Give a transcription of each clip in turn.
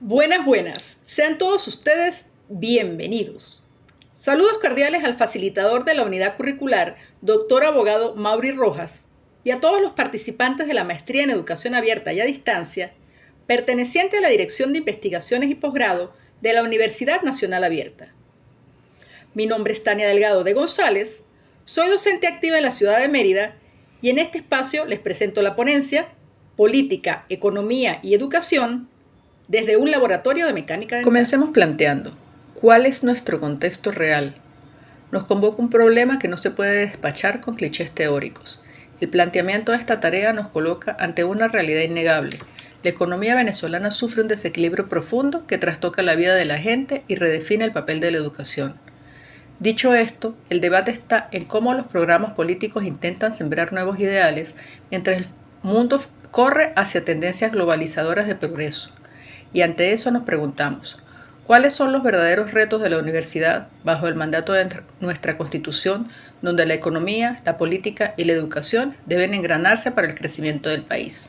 Buenas, buenas. Sean todos ustedes bienvenidos. Saludos cordiales al facilitador de la unidad curricular, doctor abogado Mauri Rojas, y a todos los participantes de la maestría en educación abierta y a distancia, perteneciente a la Dirección de Investigaciones y Posgrado de la Universidad Nacional Abierta. Mi nombre es Tania Delgado de González, soy docente activa en la ciudad de Mérida y en este espacio les presento la ponencia Política, Economía y Educación desde un laboratorio de mecánica dental. Comencemos planteando, ¿cuál es nuestro contexto real? Nos convoca un problema que no se puede despachar con clichés teóricos. El planteamiento de esta tarea nos coloca ante una realidad innegable. La economía venezolana sufre un desequilibrio profundo que trastoca la vida de la gente y redefine el papel de la educación. Dicho esto, el debate está en cómo los programas políticos intentan sembrar nuevos ideales mientras el mundo corre hacia tendencias globalizadoras de progreso. Y ante eso nos preguntamos, ¿cuáles son los verdaderos retos de la universidad bajo el mandato de nuestra Constitución, donde la economía, la política y la educación deben engranarse para el crecimiento del país?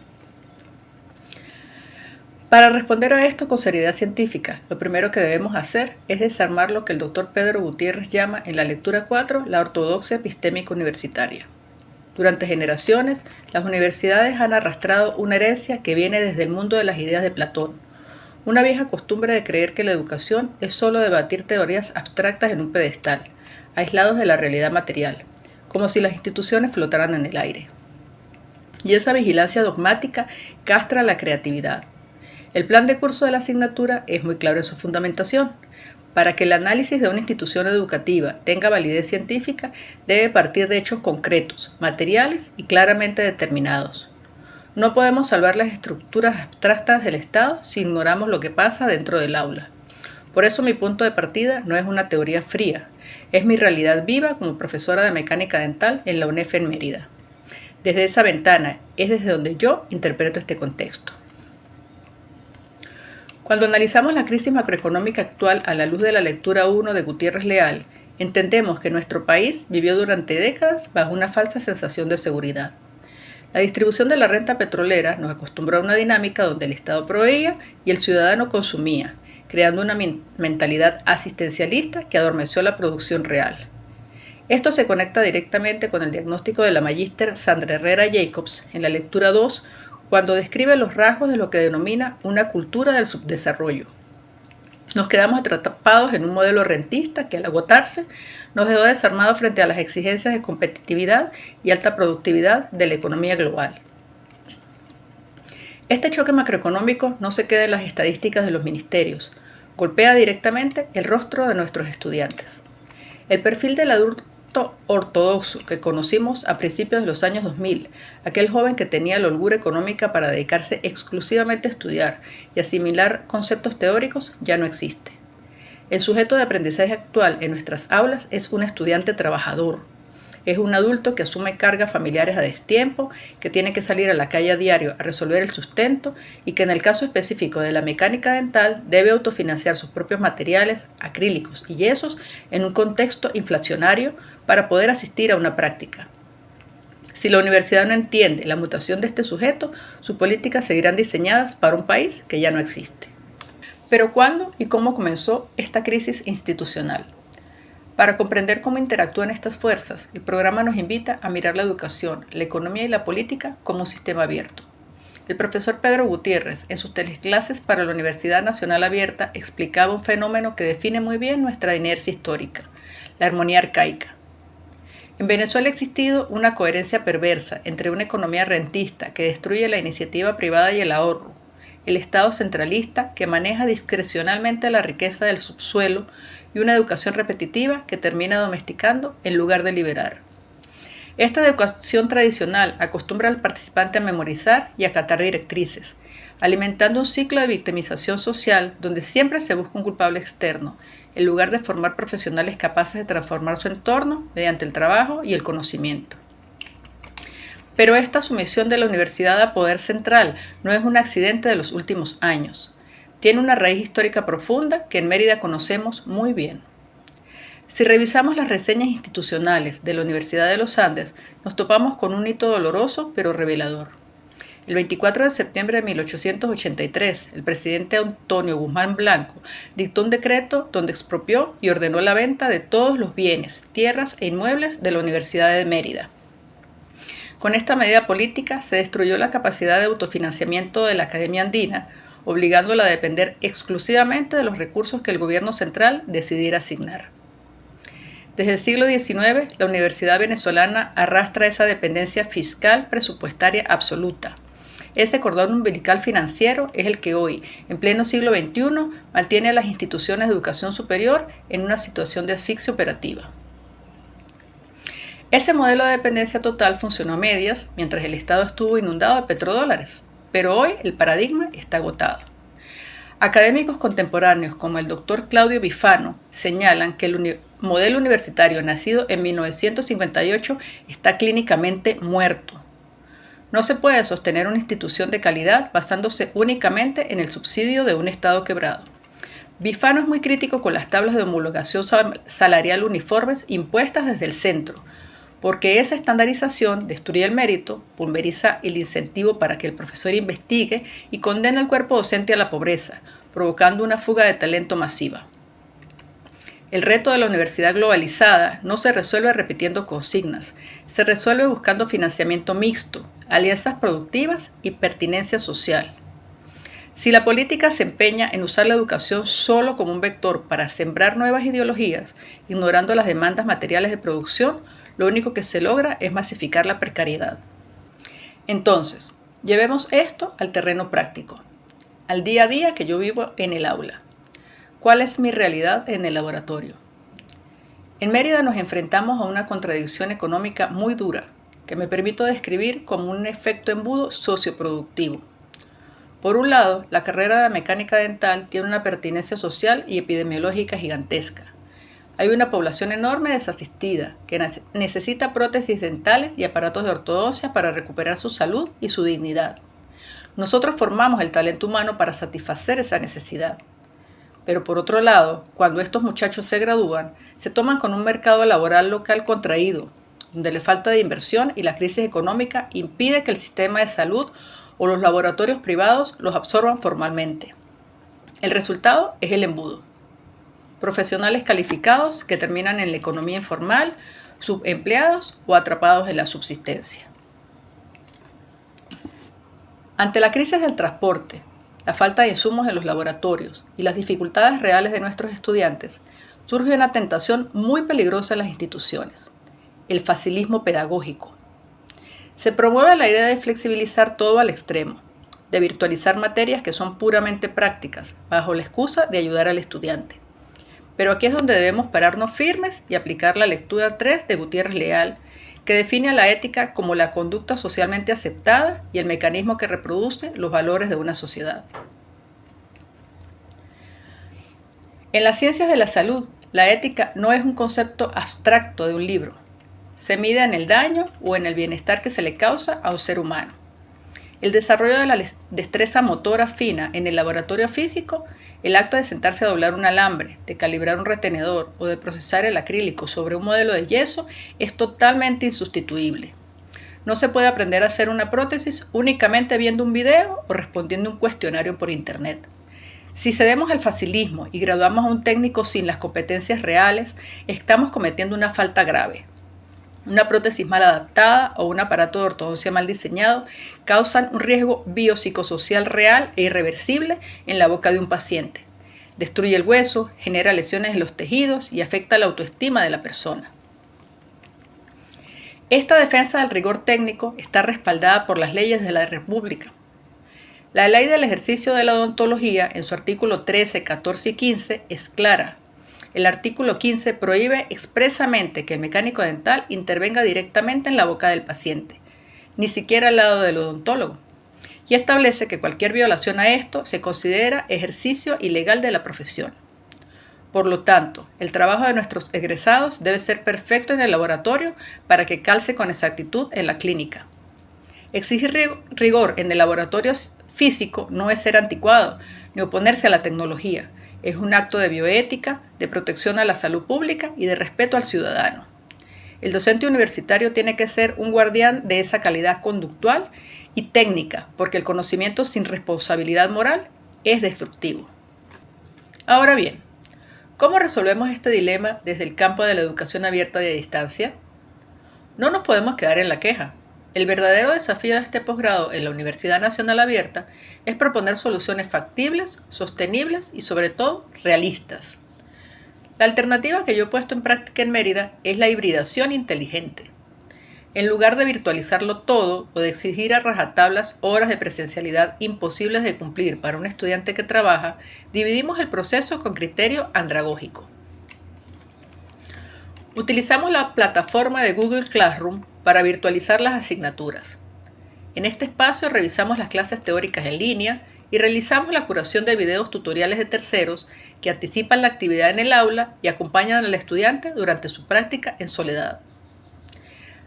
Para responder a esto con seriedad científica, lo primero que debemos hacer es desarmar lo que el doctor Pedro Gutiérrez llama en la lectura 4 la ortodoxia epistémica universitaria. Durante generaciones, las universidades han arrastrado una herencia que viene desde el mundo de las ideas de Platón, una vieja costumbre de creer que la educación es solo debatir teorías abstractas en un pedestal, aislados de la realidad material, como si las instituciones flotaran en el aire. Y esa vigilancia dogmática castra la creatividad. El plan de curso de la asignatura es muy claro en su fundamentación. Para que el análisis de una institución educativa tenga validez científica, debe partir de hechos concretos, materiales y claramente determinados. No podemos salvar las estructuras abstractas del Estado si ignoramos lo que pasa dentro del aula. Por eso mi punto de partida no es una teoría fría, es mi realidad viva como profesora de mecánica dental en la UNEF en Mérida. Desde esa ventana es desde donde yo interpreto este contexto. Cuando analizamos la crisis macroeconómica actual a la luz de la lectura 1 de Gutiérrez Leal, entendemos que nuestro país vivió durante décadas bajo una falsa sensación de seguridad. La distribución de la renta petrolera nos acostumbró a una dinámica donde el Estado proveía y el ciudadano consumía, creando una mentalidad asistencialista que adormeció la producción real. Esto se conecta directamente con el diagnóstico de la magíster Sandra Herrera Jacobs en la lectura 2, cuando describe los rasgos de lo que denomina una cultura del subdesarrollo. Nos quedamos atrapados en un modelo rentista que al agotarse nos dejó desarmados frente a las exigencias de competitividad y alta productividad de la economía global. Este choque macroeconómico no se queda en las estadísticas de los ministerios, golpea directamente el rostro de nuestros estudiantes. El perfil del adulto ortodoxo que conocimos a principios de los años 2000, aquel joven que tenía la holgura económica para dedicarse exclusivamente a estudiar y asimilar conceptos teóricos, ya no existe. El sujeto de aprendizaje actual en nuestras aulas es un estudiante trabajador. Es un adulto que asume cargas familiares a destiempo, que tiene que salir a la calle a diario a resolver el sustento y que en el caso específico de la mecánica dental debe autofinanciar sus propios materiales, acrílicos y yesos en un contexto inflacionario para poder asistir a una práctica. Si la universidad no entiende la mutación de este sujeto, sus políticas seguirán diseñadas para un país que ya no existe. Pero ¿cuándo y cómo comenzó esta crisis institucional? Para comprender cómo interactúan estas fuerzas, el programa nos invita a mirar la educación, la economía y la política como un sistema abierto. El profesor Pedro Gutiérrez, en sus teleclases para la Universidad Nacional Abierta, explicaba un fenómeno que define muy bien nuestra inercia histórica, la armonía arcaica. En Venezuela ha existido una coherencia perversa entre una economía rentista que destruye la iniciativa privada y el ahorro, el Estado centralista que maneja discrecionalmente la riqueza del subsuelo y una educación repetitiva que termina domesticando en lugar de liberar. Esta educación tradicional acostumbra al participante a memorizar y acatar directrices, alimentando un ciclo de victimización social donde siempre se busca un culpable externo, en lugar de formar profesionales capaces de transformar su entorno mediante el trabajo y el conocimiento. Pero esta sumisión de la universidad a poder central no es un accidente de los últimos años. Tiene una raíz histórica profunda que en Mérida conocemos muy bien. Si revisamos las reseñas institucionales de la Universidad de los Andes, nos topamos con un hito doloroso pero revelador. El 24 de septiembre de 1883, el presidente Antonio Guzmán Blanco dictó un decreto donde expropió y ordenó la venta de todos los bienes, tierras e inmuebles de la Universidad de Mérida. Con esta medida política se destruyó la capacidad de autofinanciamiento de la Academia Andina, obligándola a depender exclusivamente de los recursos que el gobierno central decidiera asignar. Desde el siglo XIX, la Universidad Venezolana arrastra esa dependencia fiscal presupuestaria absoluta. Ese cordón umbilical financiero es el que hoy, en pleno siglo XXI, mantiene a las instituciones de educación superior en una situación de asfixia operativa. Ese modelo de dependencia total funcionó a medias mientras el Estado estuvo inundado de petrodólares, pero hoy el paradigma está agotado. Académicos contemporáneos como el doctor Claudio Bifano señalan que el modelo universitario nacido en 1958 está clínicamente muerto. No se puede sostener una institución de calidad basándose únicamente en el subsidio de un Estado quebrado. Bifano es muy crítico con las tablas de homologación salarial uniformes impuestas desde el centro, porque esa estandarización destruye el mérito, pulveriza el incentivo para que el profesor investigue y condena al cuerpo docente a la pobreza, provocando una fuga de talento masiva. El reto de la universidad globalizada no se resuelve repitiendo consignas, se resuelve buscando financiamiento mixto, alianzas productivas y pertinencia social. Si la política se empeña en usar la educación solo como un vector para sembrar nuevas ideologías, ignorando las demandas materiales de producción, lo único que se logra es masificar la precariedad. Entonces, llevemos esto al terreno práctico, al día a día que yo vivo en el aula. ¿Cuál es mi realidad en el laboratorio? En Mérida nos enfrentamos a una contradicción económica muy dura, que me permito describir como un efecto embudo socioproductivo. Por un lado, la carrera de mecánica dental tiene una pertinencia social y epidemiológica gigantesca. Hay una población enorme desasistida que necesita prótesis dentales y aparatos de ortodoncia para recuperar su salud y su dignidad. Nosotros formamos el talento humano para satisfacer esa necesidad. Pero por otro lado, cuando estos muchachos se gradúan, se toman con un mercado laboral local contraído, donde la falta de inversión y la crisis económica impide que el sistema de salud o los laboratorios privados los absorban formalmente. El resultado es el embudo. Profesionales calificados que terminan en la economía informal, subempleados o atrapados en la subsistencia. Ante la crisis del transporte, la falta de insumos en los laboratorios y las dificultades reales de nuestros estudiantes, surge una tentación muy peligrosa en las instituciones: el facilismo pedagógico. Se promueve la idea de flexibilizar todo al extremo, de virtualizar materias que son puramente prácticas, bajo la excusa de ayudar al estudiante. Pero aquí es donde debemos pararnos firmes y aplicar la lectura 3 de Gutiérrez Leal, que define a la ética como la conducta socialmente aceptada y el mecanismo que reproduce los valores de una sociedad. En las ciencias de la salud, la ética no es un concepto abstracto de un libro. Se mide en el daño o en el bienestar que se le causa a un ser humano. El desarrollo de la destreza motora fina en el laboratorio físico, el acto de sentarse a doblar un alambre, de calibrar un retenedor o de procesar el acrílico sobre un modelo de yeso, es totalmente insustituible. No se puede aprender a hacer una prótesis únicamente viendo un video o respondiendo un cuestionario por internet. Si cedemos al facilismo y graduamos a un técnico sin las competencias reales, estamos cometiendo una falta grave. Una prótesis mal adaptada o un aparato de ortodoncia mal diseñado causan un riesgo biopsicosocial real e irreversible en la boca de un paciente. Destruye el hueso, genera lesiones en los tejidos y afecta la autoestima de la persona. Esta defensa del rigor técnico está respaldada por las leyes de la República. La Ley del Ejercicio de la Odontología, en su artículo 13, 14 y 15, es clara. El artículo 15 prohíbe expresamente que el mecánico dental intervenga directamente en la boca del paciente, ni siquiera al lado del odontólogo, y establece que cualquier violación a esto se considera ejercicio ilegal de la profesión. Por lo tanto, el trabajo de nuestros egresados debe ser perfecto en el laboratorio para que calce con exactitud en la clínica. Exigir rigor en el laboratorio físico no es ser anticuado ni oponerse a la tecnología. Es un acto de bioética, de protección a la salud pública y de respeto al ciudadano. El docente universitario tiene que ser un guardián de esa calidad conductual y técnica, porque el conocimiento sin responsabilidad moral es destructivo. Ahora bien, ¿cómo resolvemos este dilema desde el campo de la educación abierta y a distancia? No nos podemos quedar en la queja. El verdadero desafío de este posgrado en la Universidad Nacional Abierta es proponer soluciones factibles, sostenibles y sobre todo realistas. La alternativa que yo he puesto en práctica en Mérida es la hibridación inteligente. En lugar de virtualizarlo todo o de exigir a rajatablas horas de presencialidad imposibles de cumplir para un estudiante que trabaja, dividimos el proceso con criterio andragógico. Utilizamos la plataforma de Google Classroom para virtualizar las asignaturas. En este espacio revisamos las clases teóricas en línea y realizamos la curación de videos tutoriales de terceros que anticipan la actividad en el aula y acompañan al estudiante durante su práctica en soledad.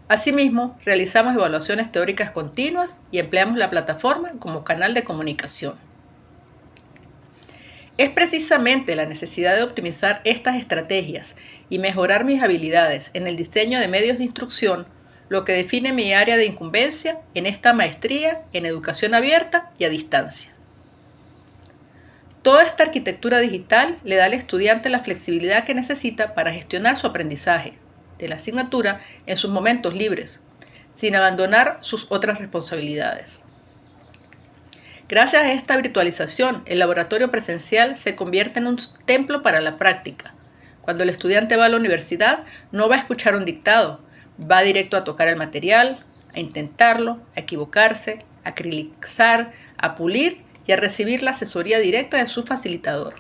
Asimismo, realizamos evaluaciones teóricas continuas y empleamos la plataforma como canal de comunicación. Es precisamente la necesidad de optimizar estas estrategias y mejorar mis habilidades en el diseño de medios de instrucción lo que define mi área de incumbencia en esta maestría en educación abierta y a distancia. Toda esta arquitectura digital le da al estudiante la flexibilidad que necesita para gestionar su aprendizaje de la asignatura en sus momentos libres, sin abandonar sus otras responsabilidades. Gracias a esta virtualización, el laboratorio presencial se convierte en un templo para la práctica. Cuando el estudiante va a la universidad, no va a escuchar un dictado, va directo a tocar el material, a intentarlo, a equivocarse, a acrilizar, a pulir y a recibir la asesoría directa de su facilitador.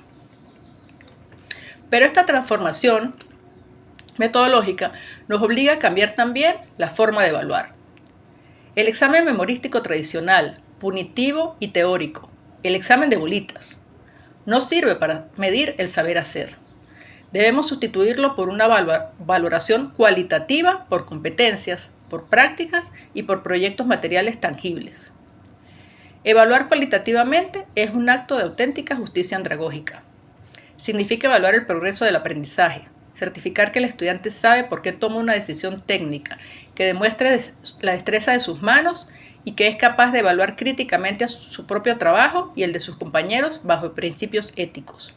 Pero esta transformación metodológica nos obliga a cambiar también la forma de evaluar. El examen memorístico tradicional, punitivo y teórico, el examen de bolitas, no sirve para medir el saber hacer. Debemos sustituirlo por una valoración cualitativa por competencias, por prácticas y por proyectos materiales tangibles. Evaluar cualitativamente es un acto de auténtica justicia andragógica. Significa evaluar el progreso del aprendizaje, certificar que el estudiante sabe por qué toma una decisión técnica, que demuestre la destreza de sus manos y que es capaz de evaluar críticamente a su propio trabajo y el de sus compañeros bajo principios éticos.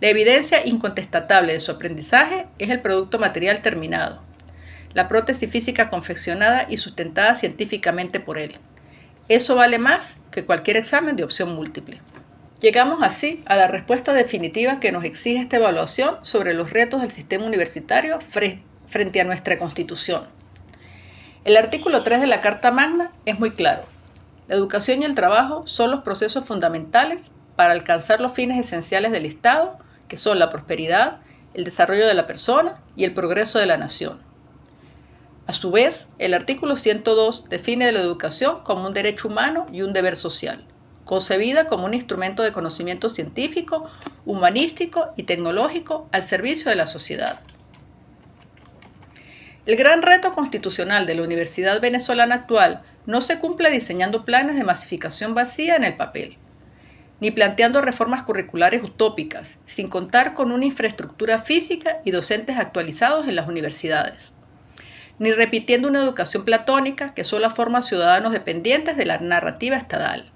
La evidencia incontestable de su aprendizaje es el producto material terminado, la prótesis física confeccionada y sustentada científicamente por él. Eso vale más que cualquier examen de opción múltiple. Llegamos así a la respuesta definitiva que nos exige esta evaluación sobre los retos del sistema universitario frente a nuestra Constitución. El artículo 3 de la Carta Magna es muy claro. La educación y el trabajo son los procesos fundamentales para alcanzar los fines esenciales del Estado, que son la prosperidad, el desarrollo de la persona y el progreso de la nación. A su vez, el artículo 102 define la educación como un derecho humano y un deber social, concebida como un instrumento de conocimiento científico, humanístico y tecnológico al servicio de la sociedad. El gran reto constitucional de la Universidad Venezolana actual no se cumple diseñando planes de masificación vacía en el papel, ni planteando reformas curriculares utópicas, sin contar con una infraestructura física y docentes actualizados en las universidades, ni repitiendo una educación platónica que solo forma ciudadanos dependientes de la narrativa estatal.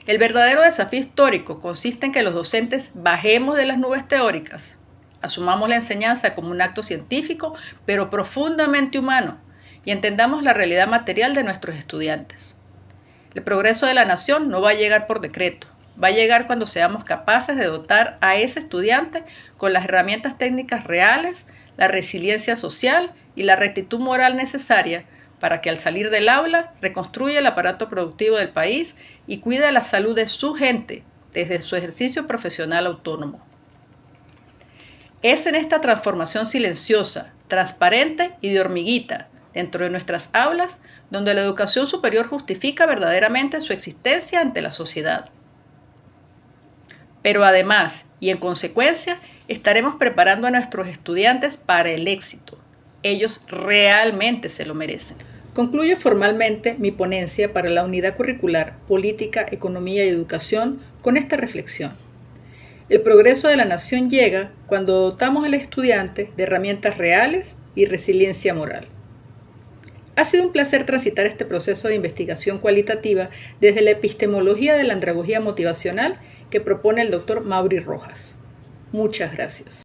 El verdadero desafío histórico consiste en que los docentes bajemos de las nubes teóricas, asumamos la enseñanza como un acto científico, pero profundamente humano, y entendamos la realidad material de nuestros estudiantes. El progreso de la nación no va a llegar por decreto, va a llegar cuando seamos capaces de dotar a ese estudiante con las herramientas técnicas reales, la resiliencia social y la rectitud moral necesaria para que al salir del aula reconstruya el aparato productivo del país y cuide la salud de su gente desde su ejercicio profesional autónomo. Es en esta transformación silenciosa, transparente y de hormiguita dentro de nuestras aulas donde la educación superior justifica verdaderamente su existencia ante la sociedad. Pero además, y en consecuencia, estaremos preparando a nuestros estudiantes para el éxito. Ellos realmente se lo merecen. Concluyo formalmente mi ponencia para la unidad curricular Política, Economía y Educación con esta reflexión. El progreso de la nación llega cuando dotamos al estudiante de herramientas reales y resiliencia moral. Ha sido un placer transitar este proceso de investigación cualitativa desde la epistemología de la andragogía motivacional que propone el Dr. Maury Rojas. Muchas gracias.